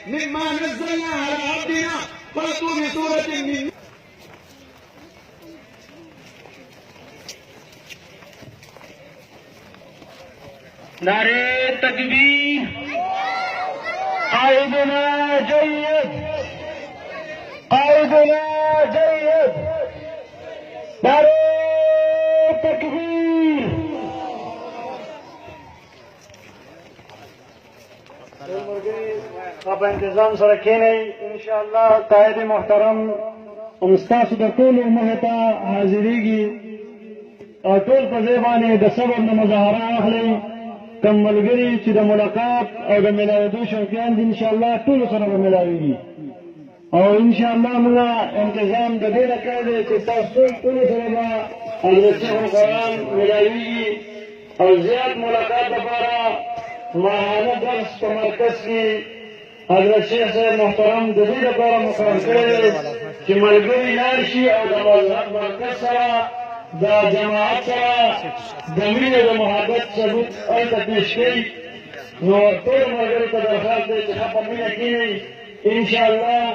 مما نزلنا على عبدنا فأتوا بسورة من नारे तकबीर कायदना जय्यद कायदना जय्यद नारे तकबीर अब इंतजाम सर रखें इंशाअल्लाह कायद मोहतरम उस्ताद टोल महता हाजिरीगी और टोल पर ज़बाने द सबर न मुजाहरा अखली कम मलगरी ची द मुलाकात और द मिलादू शौकियान इंशाअल्लाह टोल सर मिलावेगी और इंशाअल्लाह मुला इंतजाम द दे कर दे कि टोल सर हज़रत कुरान मिलावेगी और ज़ियाद मुलाकात दोबारा माहाना दर्स मरकज की हजरत शेख साहब मोहतरम जदीद द्वारा मुकर्रर करे कि मलगरी नारशी और मरकज सरा द जमात सरा जमीन द मोहब्बत सबूत और पेश की नो तो मलगरी का दरखास्त दे कि खपमी की इंशाअल्लाह